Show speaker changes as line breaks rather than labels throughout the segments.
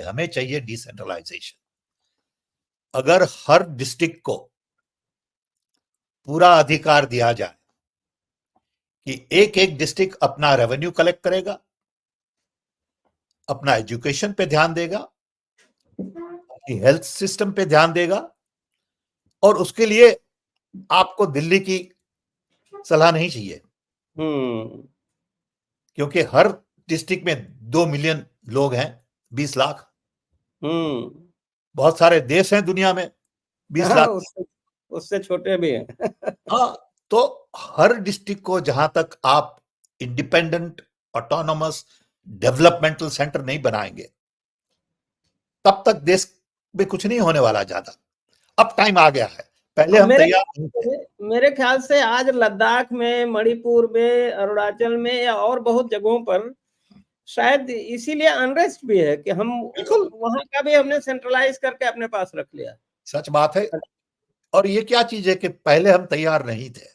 हमें चाहिए डिसेंट्रलाइजेशन। अगर हर डिस्ट्रिक्ट को पूरा अधिकार दिया जाए कि एक एक डिस्ट्रिक्ट अपना रेवेन्यू कलेक्ट करेगा, अपना एजुकेशन पे ध्यान देगा, अपनी हेल्थ सिस्टम पे ध्यान देगा, और उसके लिए आपको दिल्ली की सलाह नहीं चाहिए, क्योंकि हर डिस्ट्रिक्ट में 2 मिलियन लोग हैं, 20 लाख। बहुत सारे देश हैं दुनिया में 20 लाख,
उससे छोटे भी हैं।
हाँ, तो हर डिस्ट्रिक्ट को जहां तक आप इंडिपेंडेंट ऑटोनोमस डेवलपमेंटल सेंटर नहीं बनाएंगे, तब तक देश में कुछ नहीं होने वाला ज्यादा। अब टाइम आ गया है, पहले हम तैयार नहीं थे।
मेरे ख्याल से आज लद्दाख में, मणिपुर में, अरुणाचल में या और बहुत जगहों पर शायद इसीलिए अनरेस्ट भी है कि हम वहां का भी हमने सेंट्रलाइज करके अपने पास रख लिया।
सच बात है। और ये क्या चीज है कि पहले हम तैयार नहीं थे।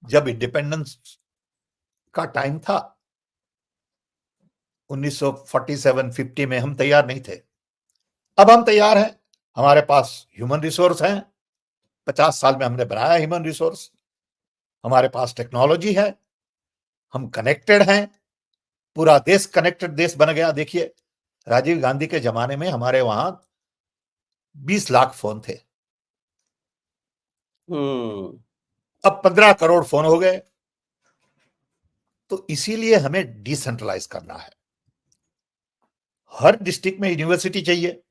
जब इंडिपेंडेंस का टाइम था 1947-50 में, हम तैयार नहीं थे। अब हम तैयार हैं, हमारे पास ह्यूमन रिसोर्स हैं, 50 साल में हमने बनाया ह्यूमन रिसोर्स, हमारे पास टेक्नोलॉजी है, हम कनेक्टेड हैं, पूरा देश कनेक्टेड देश बन गया। देखिए, राजीव गांधी के जमाने में हमारे वहां 20 लाख फोन थे, अब 15 करोड़ फोन हो गए। तो इसीलिए हमें डिसेंट्रलाइज करना है। हर डिस्ट्रिक्ट में यूनिवर्सिटी चाहिए,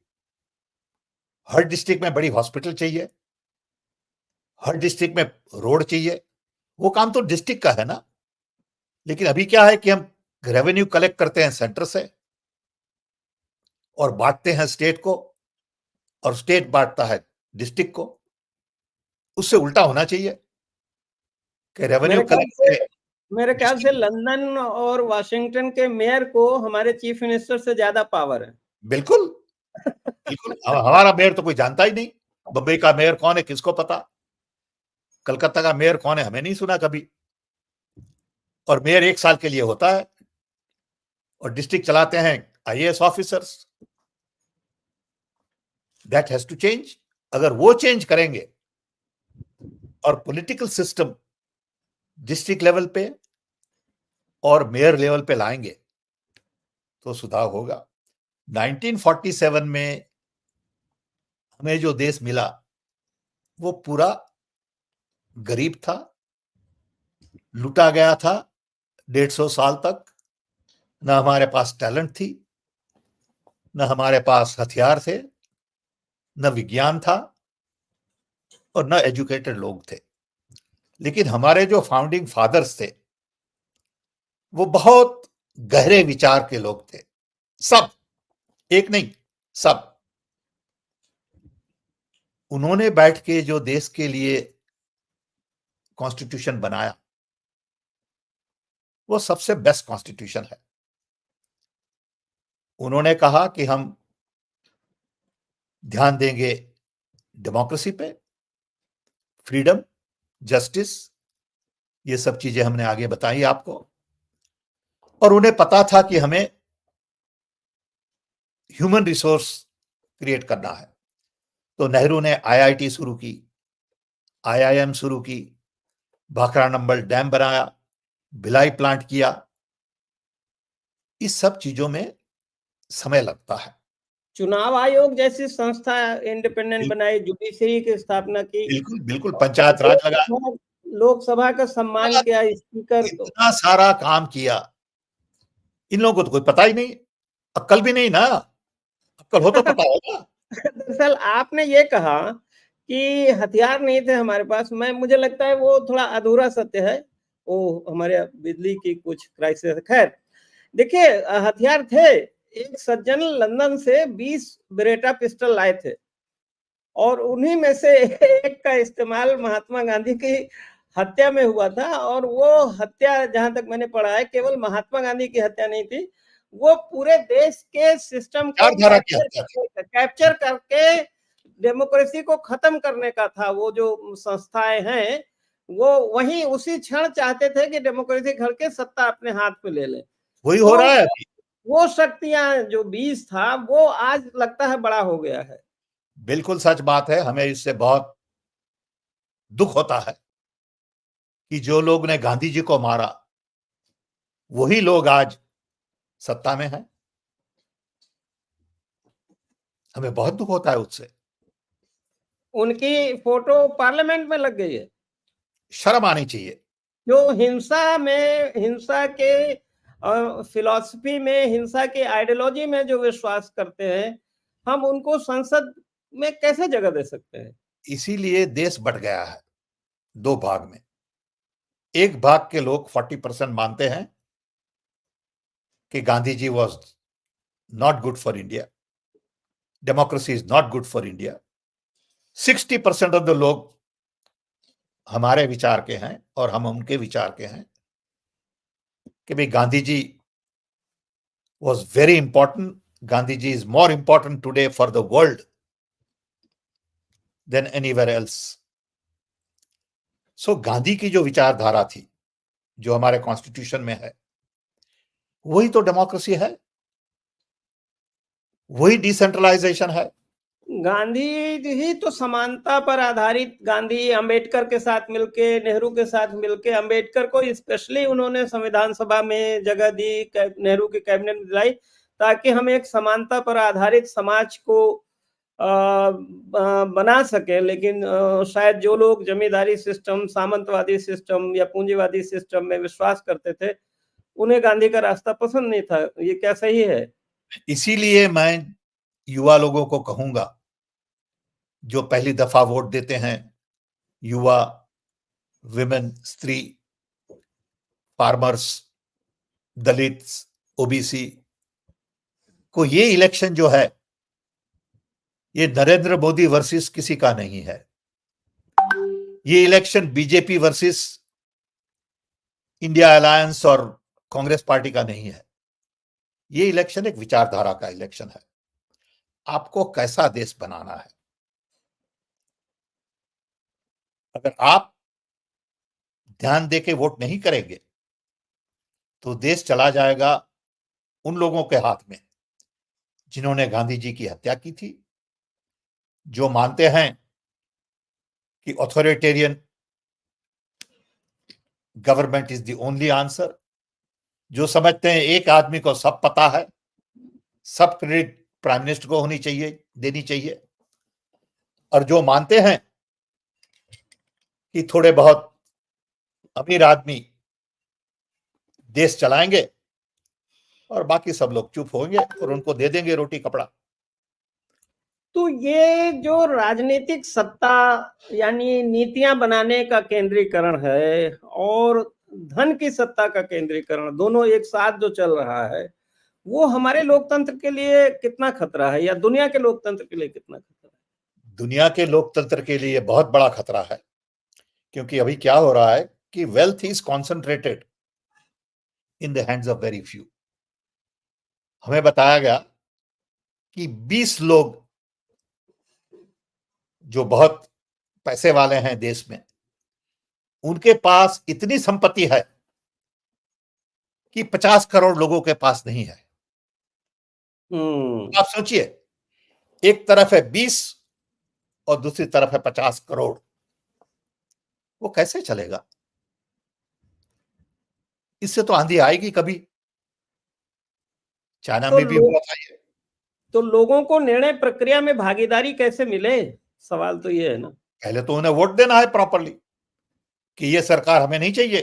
हर डिस्ट्रिक्ट में बड़ी हॉस्पिटल चाहिए, हर डिस्ट्रिक्ट में रोड चाहिए। वो काम तो डिस्ट्रिक्ट का है ना। लेकिन अभी क्या है कि हम रेवेन्यू कलेक्ट करते हैं सेंटर से और बांटते हैं स्टेट को, और स्टेट बांटता है डिस्ट्रिक्ट को। उससे उल्टा होना चाहिए कि रेवेन्यू कलेक्ट।
मेरे ख्याल से लंदन और वाशिंगटन के मेयर को हमारे चीफ मिनिस्टर से ज्यादा पावर है।
बिल्कुल बिल्कुल। हमारा मेयर तो कोई जानता ही नहीं। बम्बई का मेयर कौन है, किसको पता? कलकत्ता का मेयर कौन है, हमें नहीं सुना कभी। और मेयर 1 साल के लिए होता है, और डिस्ट्रिक्ट चलाते हैं IAS officers. That has to change. अगर वो चेंज करेंगे और पॉलिटिकल सिस्टम डिस्ट्रिक्ट लेवल पे और मेयर लेवल पे लाएंगे तो सुधार होगा। 1947 में हमें जो देश मिला वो पूरा गरीब था, लूटा गया था 150 साल तक। न हमारे पास टैलेंट थी, न हमारे पास हथियार थे, न विज्ञान था, और न एजुकेटेड लोग थे। लेकिन हमारे जो फाउंडिंग फादर्स थे वो बहुत गहरे विचार के लोग थे। सब, एक नहीं, सब। उन्होंने बैठ के जो देश के लिए कॉन्स्टिट्यूशन बनाया वो सबसे बेस्ट कॉन्स्टिट्यूशन है। उन्होंने कहा कि हम ध्यान देंगे डेमोक्रेसी पे, फ्रीडम, जस्टिस, ये सब चीजें हमने आगे बताई आपको। और उन्हें पता था कि हमें ह्यूमन रिसोर्स क्रिएट करना है। तो नेहरू ने आईआईटी शुरू की, आईआईएम शुरू की, भाखड़ा नंबल डैम बनाया, भिलाई प्लांट किया। इस सब चीजों में समय लगता है।
चुनाव आयोग जैसी संस्था इंडिपेंडेंट बनाई, जुडिशरी की स्थापना की,
बिल्कुल बिल्कुल, पंचायत राज लगा,
लोकसभा का सम्मान किया, स्पीकर को,
इतना सारा काम किया। इन लोगों को तो कोई पता ही नहीं, अक्ल भी नहीं ना। अक्ल हो तो पता होगा।
दरअसल आपने ये कहा कि हथियार नहीं थे हमारे पास, मुझे लगता है वो थोड़ा अधूरा सत्य है। वो हमारे बिजली की कुछ क्राइसिस, खैर देखिए, हथियार थे। एक सज्जन लंदन से 20 बेरेटा पिस्टल लाए थे, और उन्हीं में से एक का इस्तेमाल महात्मा गांधी की हत्या में हुआ था। और वो हत्या, जहां तक मैंने पढ़ा है, केवल महात्मा गांधी की हत्या नहीं थी, वो पूरे देश के सिस्टम को कैप्चर करके डेमोक्रेसी को खत्म करने का था। वो जो संस्थाएं हैं वो वही उसी क्षण चाहते थे कि डेमोक्रेसी घर के सत्ता अपने हाथ में ले ले।
वही हो रहा है अभी।
वो शक्तियां जो बीज था वो आज लगता है बड़ा हो गया है।
बिल्कुल सच बात है। हमें इससे बहुत दुख होता है कि जो लोग ने गांधी जी को मारा वही लोग आज सत्ता में हैं। हमें बहुत दुख होता है उससे।
उनकी फोटो पार्लियामेंट में लग गई है।
शर्म आनी चाहिए।
जो हिंसा के फिलॉसफी में, हिंसा के आइडियोलॉजी में जो विश्वास करते हैं, हम उनको संसद में कैसे जगह दे सकते हैं?
इसीलिए देश बट गया है दो भाग में। एक भाग के लोग 40% मानते हैं कि Gandhi ji was not good for India, democracy is not good for India. 60% of the लोग हमारे विचार के हैं और हम उनके विचार के हैं कि भाई Gandhi ji was very important. Gandhi ji is more important today for the world than anywhere else. So Gandhi की जो विचारधारा थी, जो हमारे कॉन्स्टिट्यूशन में है, वही तो डेमोक्रेसी है, वही डिसेंट्रलाइजेशन है।
गांधी जी ही तो समानता पर आधारित, गांधी अंबेडकर के साथ मिलके, नेहरू के साथ मिलके, अंबेडकर को स्पेशली उन्होंने संविधान सभा में जगह दी, नेहरू की कैबिनेट में दिलाई, ताकि हम एक समानता पर आधारित समाज को बना सके। लेकिन शायद जो लोग जमींदारी सिस्टम, सामंतवादी सिस्टम या पूंजीवादी सिस्टम में विश्वास करते थे, उन्हें गांधी का रास्ता पसंद नहीं था। ये क्या सही है?
इसीलिए मैं युवा लोगों को कहूंगा, जो पहली दफा वोट देते हैं, युवा, विमेन, स्त्री, फार्मर्स, दलित्स, ओबीसी को, ये इलेक्शन जो है, ये नरेंद्र मोदी वर्सेस किसी का नहीं है। ये election BJP versus India alliance और कांग्रेस पार्टी का नहीं है। ये इलेक्शन एक विचारधारा का इलेक्शन है। आपको कैसा देश बनाना है? अगर आप ध्यान देके वोट नहीं करेंगे तो देश चला जाएगा उन लोगों के हाथ में जिन्होंने गांधी जी की हत्या की थी, जो मानते हैं कि authoritarian government is the only answer, जो समझते हैं एक आदमी को सब पता है, सब क्रेडिट प्राइम मिनिस्टर को होनी चाहिए, देनी चाहिए, और जो मानते हैं कि थोड़े बहुत अमीर आदमी देश चलाएंगे और बाकी सब लोग चुप होंगे और उनको दे देंगे रोटी कपड़ा।
तो ये जो राजनीतिक सत्ता यानी नीतियां बनाने का केंद्रीकरण है और धन की सत्ता का केंद्रीकरण, दोनों एक साथ जो चल रहा है, वो हमारे लोकतंत्र के लिए कितना खतरा है, या दुनिया के लोकतंत्र के लिए कितना खतरा है?
दुनिया के लोकतंत्र के लिए बहुत बड़ा खतरा है, क्योंकि अभी क्या हो रहा है कि wealth is concentrated in the hands of very few. हमें बताया गया कि 20 लोग जो बहुत पैसे वाले हैं देश में, उनके पास इतनी संपत्ति है कि 50 करोड़ लोगों के पास नहीं है। आप सोचिए, एक तरफ है 20 और दूसरी तरफ है 50 करोड़। वो कैसे चलेगा? इससे तो आंधी आएगी कभी। चाइना
तो
में भी हुआ था ये।
तो लोगों को निर्णय प्रक्रिया में भागीदारी कैसे मिले? सवाल तो ये है ना।
पहले तो उन्हें वोट देना है प्रॉपरली कि ये सरकार हमें नहीं चाहिए।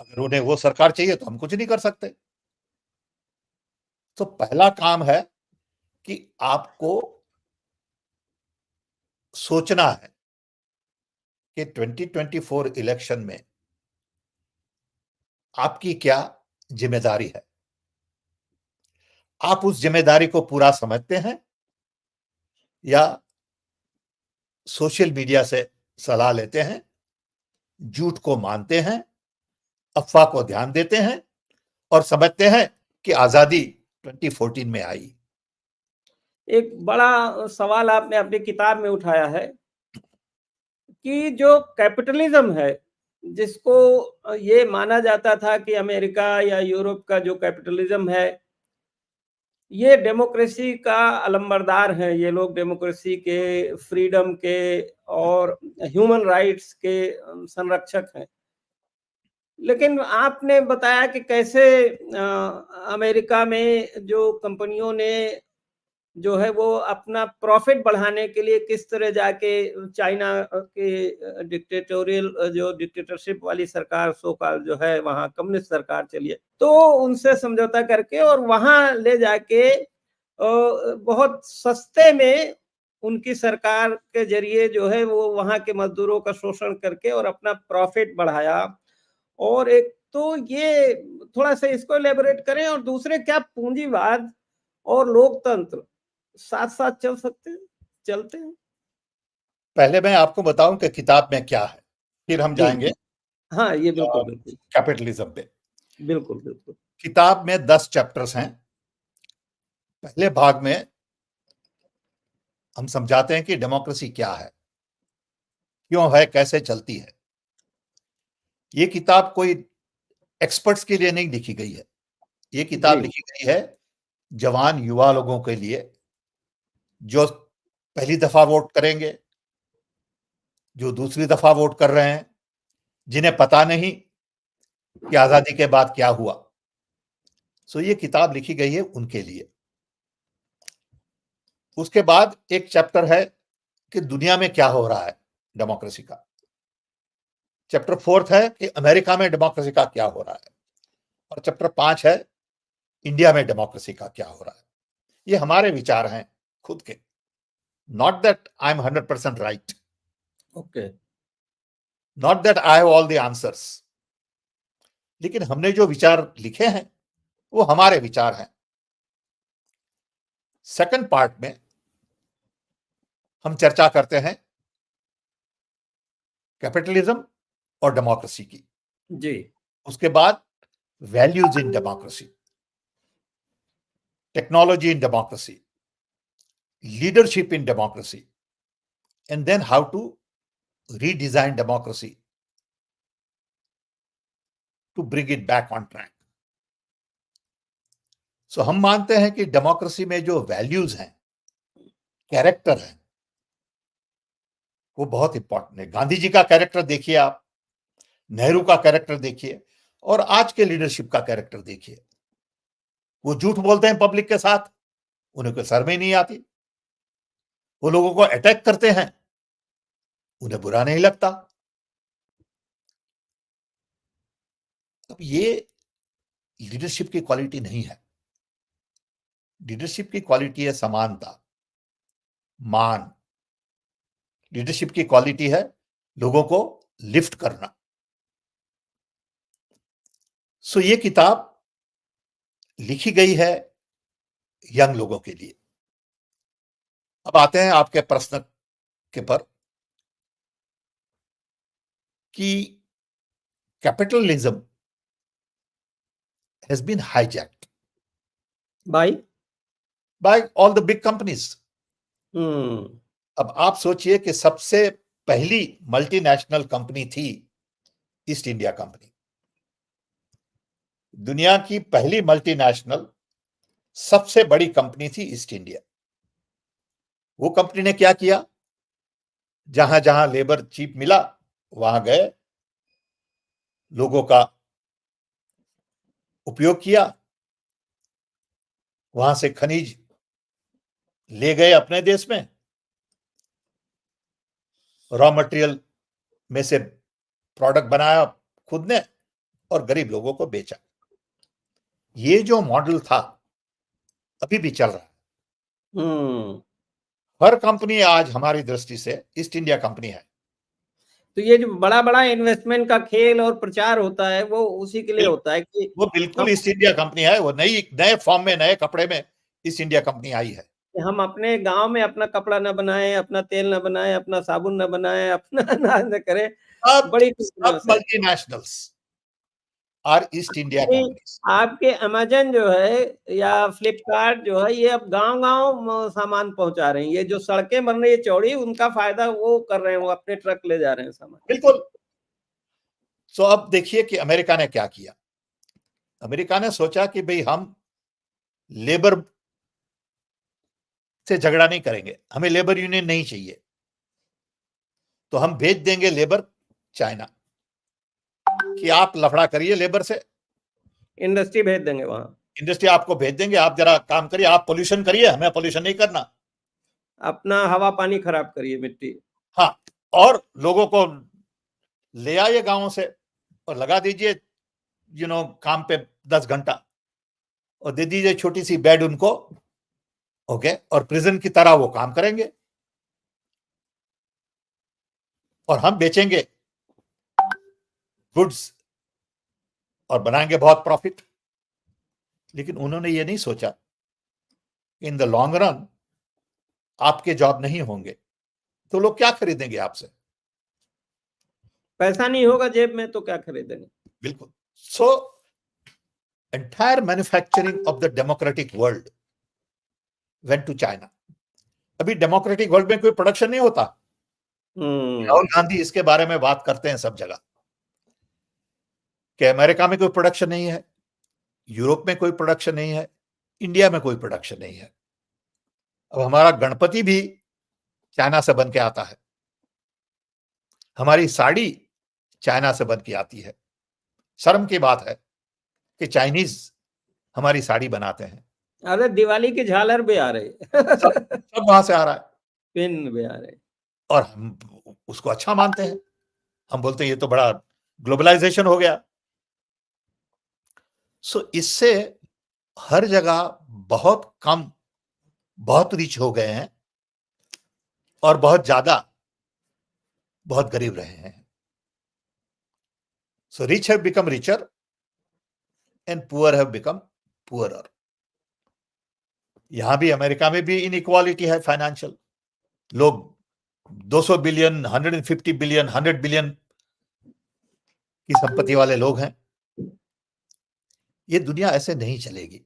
अगर उन्हें वो सरकार चाहिए तो हम कुछ नहीं कर सकते। तो पहला काम है कि आपको सोचना है कि 2024 इलेक्शन में आपकी क्या जिम्मेदारी है। आप उस जिम्मेदारी को पूरा समझते हैं या सोशल मीडिया से सलाह लेते हैं, झूठ को मानते हैं, अफवाह को ध्यान देते हैं और समझते हैं कि आजादी 2014 में आई।
एक बड़ा सवाल आपने अपनी किताब में उठाया है कि जो कैपिटलिज्म है जिसको ये माना जाता था कि अमेरिका या यूरोप का जो कैपिटलिज्म है, ये डेमोक्रेसी का अलंबरदार हैं। ये लोग डेमोक्रेसी के, फ्रीडम के और ह्यूमन राइट्स के संरक्षक हैं। लेकिन आपने बताया कि कैसे अमेरिका में जो कंपनियों ने जो है वो अपना प्रॉफिट बढ़ाने के लिए किस तरह जाके चाइना के डिक्टेटोरियल जो डिक्टेटरशिप वाली सरकार सो कॉल्ड जो है वहाँ कम्युनिस्ट सरकार चलिए, तो उनसे समझौता करके और वहाँ ले जाके बहुत सस्ते में उनकी सरकार के ज़रिए जो है वो वहाँ के मज़दूरों का शोषण करके और अपना प्रॉफिट बढ़ाया। और एक तो ये थोड़ा-सा इसको इलैबोरेट करें और दूसरे क्या पूँजीवाद और लोकतंत्र साथ-साथ चल सकते हैं? चलते हैं?
पहले मैं आपको बताऊं कि किताब में क्या है, फिर हम
जी।
जाएंगे
हाँ, ये बिल्कुल, बिल्कुल।
कैपिटलिज्म पे।
बिल्कुल, बिल्कुल।
किताब में 10 चैप्टर्स हैं। पहले भाग में हम समझाते हैं कि डेमोक्रेसी क्या है, क्यों है, कैसे चलती है। ये किताब कोई एक्सपर्ट्स के लिए नहीं लिखी गई है। ये किताब
जी।
लिखी गई है जवान युवा लोगों के लिए, जो पहली दफा वोट करेंगे, जो दूसरी दफा वोट कर रहे हैं, जिन्हें पता नहीं कि आजादी के बाद क्या हुआ। सो ये किताब लिखी गई है उनके लिए। उसके बाद एक चैप्टर है कि दुनिया में क्या हो रहा है डेमोक्रेसी का। चैप्टर 4 है कि अमेरिका में डेमोक्रेसी का क्या हो रहा है, और चैप्टर 5 है इंडिया में डेमोक्रेसी का क्या हो रहा है। ये हमारे विचार हैं खुद के, not that I am 100% right,
okay.
Not that I have all the answers, लेकिन हमने जो विचार लिखे हैं वो हमारे विचार हैं। सेकंड पार्ट में हम चर्चा करते हैं कैपिटलिज्म और डेमोक्रेसी की।
जी।
उसके बाद values in democracy, technology in democracy, leadership in democracy, and then how to redesign democracy to bring it back on track. सो हम मानते हैं कि डेमोक्रेसी में जो वैल्यूज हैं, कैरेक्टर है, वो बहुत इंपॉर्टेंट है। गांधी जी का कैरेक्टर देखिए आप, नेहरू का कैरेक्टर देखिए, और आज के लीडरशिप का कैरेक्टर देखिए। वो झूठ बोलते हैं पब्लिक के साथ, उन्हें कोई शर्म ही नहीं आती। वो लोगों को अटैक करते हैं, उन्हें बुरा नहीं लगता। अब ये लीडरशिप की क्वालिटी नहीं है। लीडरशिप की क्वालिटी है समानता, मान। लीडरशिप की क्वालिटी है लोगों को लिफ्ट करना। सो ये किताब लिखी गई है यंग लोगों के लिए। अब आते हैं आपके प्रश्न के पर कि capitalism has been hijacked
by?
by all the big companies.
हुँ।
अब आप सोचिए कि सबसे पहली मल्टीनेशनल कंपनी थी ईस्ट इंडिया कंपनी। दुनिया की पहली मल्टीनेशनल सबसे बड़ी कंपनी थी ईस्ट इंडिया। वो कंपनी ने क्या किया, जहां जहां लेबर चीप मिला वहां गए, लोगों का उपयोग किया, वहां से खनिज ले गए अपने देश में, रॉ मटेरियल में से प्रोडक्ट बनाया खुद ने और गरीब लोगों को बेचा। ये जो मॉडल था अभी भी चल रहा है।
हुँ।
हर कंपनी आज हमारी दृष्टि से ईस्ट इंडिया कंपनी है।
तो ये जो बड़ा-बड़ा इन्वेस्टमेंट का खेल और प्रचार होता है, वो उसी के लिए होता है कि
वो बिल्कुल
हम
ईस्ट इंडिया कंपनी है। वो नए फॉर्म में, नए कपड़े में ईस्ट इंडिया कंपनी आई है।
हम अपने गाँव में अपना कपड़ा ना बनाएँ, अपना तेल ना बनाएँ, अपना साबुन ना बनाएँ, अपना अनाज ना करें,
सब
बड़ी
सब
कंपनियों से।
मल्टीनेशनल्स आर ईस्ट इंडिया
नहीं,
कंपनीज।
आपके अमेज़न जो है या फ्लिपकार्ट जो है, ये अब गाँव-गाँव म सामान पहुँचा रही हैं। ये जो सड़कें बन रही है चौड़ी, उनका फ़ायदा वो कर रहे हैं, वो अपने ट्रक ले जा रहे हैं सामान।
बिल्कुल। तो अब देखिए कि अमेरिका ने क्या किया। अमेरिका ने सोचा कि भाई हम लेबर से झगड़ा नहीं करेंगे, हमें लेबर यूनियन नहीं चाहिए, तो हम भेज देंगे लेबर चाइना कि आप लफड़ा करिए लेबर से,
इंडस्ट्री भेज देंगे वहां,
इंडस्ट्री आपको भेज देंगे, आप जरा काम करिए, आप पोल्यूशन करिए, हमें पोल्यूशन नहीं करना।
अपना हवा पानी खराब करिए, मिट्टी।
हाँ, और लोगों को ले आइए गांवों से और लगा दीजिए काम पे 10 घंटा और दे दीजिए छोटी सी बेड उनको, ओके, और प्रिजन की तरह वो काम करेंगे और हम बेचेंगे गुड्स और बनाएंगे बहुत प्रॉफिट। लेकिन उन्होंने ये नहीं सोचा इन द लॉन्ग रन आपके जॉब नहीं होंगे तो लोग क्या खरीदेंगे आपसे।
पैसा नहीं होगा जेब में तो क्या खरीदेंगे।
बिल्कुल। So entire manufacturing of the democratic world went to China. अभी डेमोक्रेटिक वर्ल्ड में कोई प्रोडक्शन नहीं होता। राहुल गांधी इसके बारे में बात करते हैं सब जगह कि अमेरिका में कोई प्रोडक्शन नहीं है, यूरोप में कोई प्रोडक्शन नहीं है, इंडिया में कोई प्रोडक्शन नहीं है। अब हमारा गणपति भी चाइना से बन के आता है, हमारी साड़ी चाइना से बन के आती है। शर्म की बात है कि चाइनीज हमारी साड़ी बनाते हैं।
अरे दिवाली की झालर भी आ रही
सब वहां से आ रहा है,
पिन भी आ रही,
और हम उसको अच्छा मानते हैं। हम बोलते हैं ये तो बड़ा ग्लोबलाइजेशन हो गया। सो इससे हर जगह बहुत कम बहुत रिच हो गए हैं और बहुत ज्यादा बहुत गरीब रहे हैं। So rich have become richer and poor have become poorer. यहां भी अमेरिका में भी इनइक्वालिटी है फाइनेंशियल। लोग 200 बिलियन, 150 बिलियन, 100 बिलियन की संपत्ति वाले लोग हैं। ये दुनिया ऐसे नहीं चलेगी।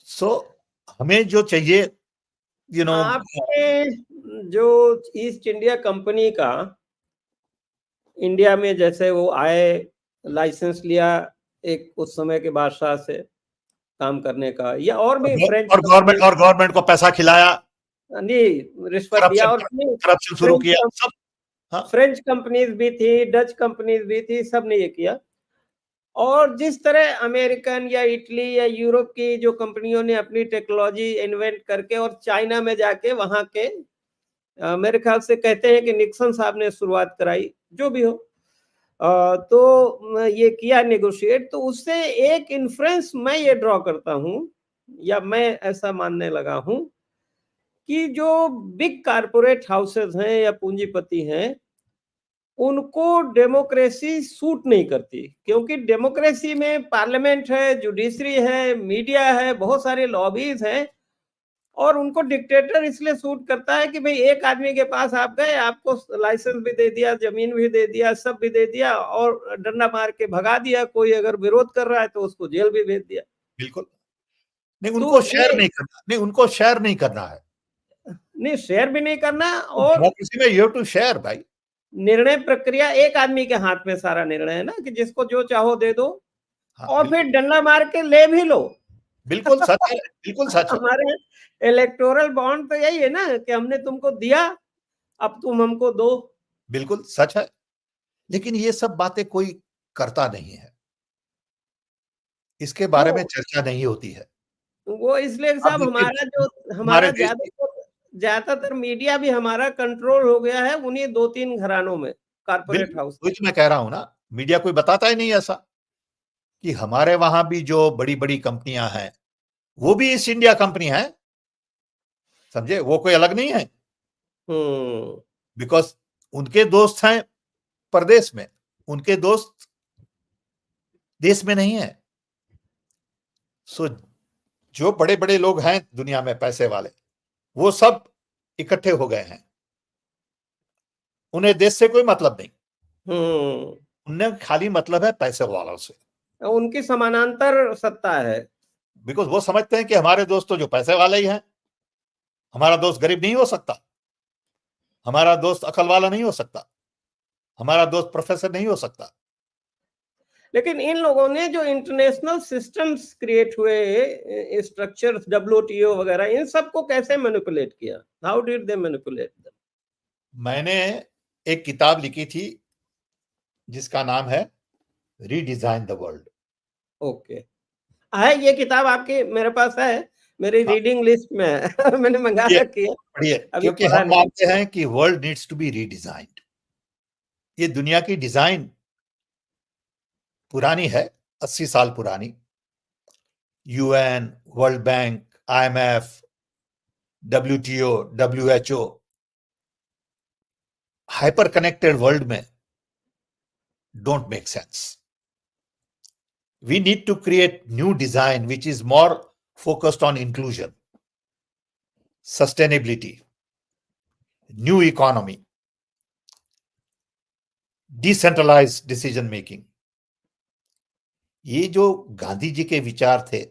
सो हमें जो चाहिए
आपने जो ईस्ट इंडिया कंपनी का इंडिया में जैसे वो आए, लाइसेंस लिया एक उस समय के बादशाह से काम करने का, या और भी फ्रेंच
और गवर्नमेंट को पैसा खिलाया,
नहीं रिश्वत दिया, और
करप्शन शुरू किया, सब। हाँ?
फ्रेंच कंपनीज भी थी, डच कंपनीज भी थी, सब ने ये किया। और जिस तरह अमेरिकन या इटली या यूरोप की जो कंपनियों ने अपनी टेक्नोलॉजी इन्वेंट करके और चाइना में जाके वहां के मेरे ख्याल से कहते हैं कि निक्सन साहब ने शुरुआत कराई, जो भी हो, तो ये किया नेगोशिएट, तो उससे एक इन्फ्लुएंस मैं ये ड्रॉ करता हूं, या मैं ऐसा मानने लगा हूं कि जो बिग कारपोरेट हाउसेस हैं या पूंजीपति हैं, उनको डेमोक्रेसी सूट नहीं करती, क्योंकि डेमोक्रेसी में पार्लियामेंट है, जुडिशरी है, मीडिया है, बहुत सारे लॉबीज हैं, और उनको डिक्टेटर इसलिए सूट करता है कि भाई एक आदमी के पास आप गए, आपको लाइसेंस भी दे दिया, जमीन भी दे दिया, सब भी दे दिया, और डंडा मार के भगा दिया। कोई अगर विरोध कर रहा है तो उसको जेल भी भेज दिया।
बिल्कुल नहीं, उनको शेयर नहीं करना, नहीं उनको शेयर नहीं करना है,
नहीं शेयर भी नहीं करना, और
डेमोक्रेसी में यू हैव टू शेयर भाई।
निर्णय प्रक्रिया एक आदमी के हाथ में सारा निर्णय है ना, कि जिसको जो चाहो दे दो,
हाँ,
और फिर डंडा मार के ले भी लो।
बिल्कुल सच है, बिल्कुल सच है।
हमारे इलेक्टोरल बॉन्ड तो यही है ना कि हमने तुमको दिया, अब तुम हमको दो।
बिल्कुल सच है, लेकिन ये सब बातें कोई करता नहीं है, इसके बारे में चर्चा नहीं होती है।
वो इसलिए साहब हमारा जो हमारा ज्यादातर मीडिया भी हमारा कंट्रोल हो गया है उन्हीं 2-3 घरानों में, कारपोरेट हाउस।
कुछ मैं कह रहा हूं ना, मीडिया कोई बताता ही नहीं ऐसा कि हमारे वहां भी जो बड़ी बड़ी कंपनियां हैं वो भी ईस्ट इंडिया कंपनी है, समझे, वो कोई अलग नहीं है। बिकॉज उनके दोस्त हैं प्रदेश में, उनके दोस्त देश में नहीं है। सो जो बड़े बड़े लोग हैं दुनिया में पैसे वाले, वो सब इकट्ठे हो गए हैं, उन्हें देश से कोई मतलब नहीं, उन्हें खाली मतलब है पैसे वालों से,
उनकी समानांतर सत्ता है।
बिकॉज वो समझते हैं कि हमारे दोस्त तो जो पैसे वाले ही हैं, हमारा दोस्त गरीब नहीं हो सकता, हमारा दोस्त अकल वाला नहीं हो सकता। हमारा दोस्त प्रोफेसर नहीं हो सकता।
लेकिन इन लोगों ने जो इंटरनेशनल सिस्टम्स क्रिएट हुए, स्ट्रक्चर्स, डब्ल्यूटीओ वगैरह, इन सबको कैसे मैनिपुलेट किया? How did they manipulate them?
मैंने एक किताब लिखी थी जिसका नाम है रीडिजाइन द वर्ल्ड।
ओके, है ये किताब आपकी? मेरे पास है, मेरी
हाँ,
रीडिंग लिस्ट में है। मैंने मंगा
ये
रखी है,
पढ़िए,
अभी
क्योंकि
पढ़ा
हम
नहीं।
मानते हैं कि world needs to be redesigned. ये दुनिया की डिजाइन पुरानी है, 80 साल पुरानी। UN, world bank, IMF, WTO, WHO, hyper connected world में don't make sense. We need to create new design which is more focused on inclusion, sustainability, new economy, decentralized decision making. ये जो गांधी जी के विचार थे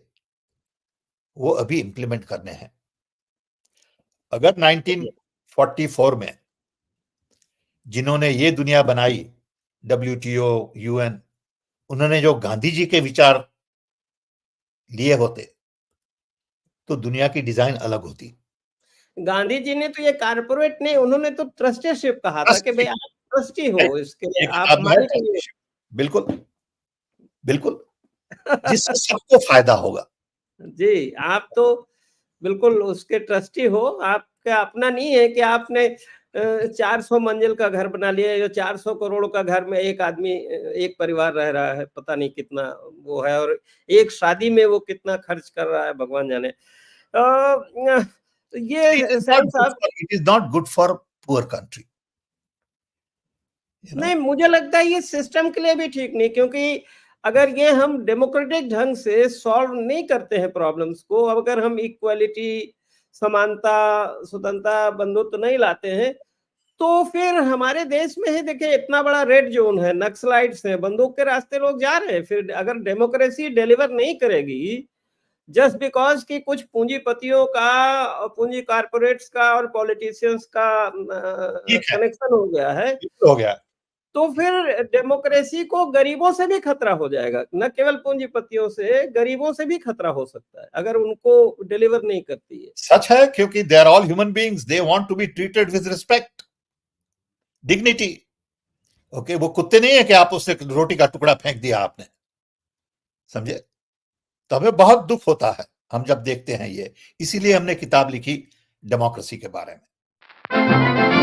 वो अभी इंप्लीमेंट करने हैं। अगर 1944 में जिन्होंने ये दुनिया बनाई, डब्ल्यूटीओ, यूएन, उन्होंने जो गांधी जी के विचार लिए होते तो दुनिया की डिजाइन अलग होती।
गांधी जी ने तो ये कारपोरेट नहीं, उन्होंने तो ट्रस्टीशिप कहा था कि भाई आप ट्रस्टी हो, इसके
एक
आप
किताब में है
मालिक नहीं हो।
ट्रस्टीशिप। बिल्कुल बिल्कुल, जिससे सबको फायदा होगा।
जी, आप तो बिल्कुल उसके ट्रस्टी हो। आपका अपना नहीं है कि आपने 400 मंजिल का घर बना लिया, या 400 करोड़ का घर में एक आदमी, एक परिवार रह रहा है, पता नहीं कितना वो है, और एक शादी में वो कितना खर्च कर रहा है, भगवान जाने। ये सैन साहब,
It is not good for poor country.
नहीं मुझे लगता है ये सिस्टम के लिए भी ठीक नहीं, क्योंकि अगर ये हम डेमोक्रेटिक ढंग से सॉल्व नहीं करते हैं प्रॉब्लम्स को, अगर हम इक्वालिटी, समानता, स्वतंत्रता, बंधुत्व नहीं लाते हैं, तो फिर हमारे देश में ही देखिए इतना बड़ा रेड जोन है, नक्सलाइट्स हैं, बंदूक के रास्ते लोग जा रहे हैं। फिर अगर डेमोक्रेसी डिलीवर नहीं करेगी, जस्ट बिकॉज कि कुछ पूंजीपतियों का, पूंजी कारपोरेट्स का और पॉलिटिशियंस का
ठीक है,
कनेक्शन हो गया है,
हो गया।
तो फिर डेमोक्रेसी को गरीबों से भी खतरा हो जाएगा। न केवल पूंजीपतियों से, गरीबों से भी खतरा हो सकता है अगर उनको डिलीवर नहीं करती है।
सच है, क्योंकि they are all human beings, they want to be treated with respect, dignity. Okay, वो कुत्ते नहीं है कि आप उससे रोटी का टुकड़ा फेंक दिया आपने, समझे? तो हमें बहुत दुख होता है हम जब देखते हैं ये, इसीलिए हमने किताब लिखी डेमोक्रेसी के बारे में।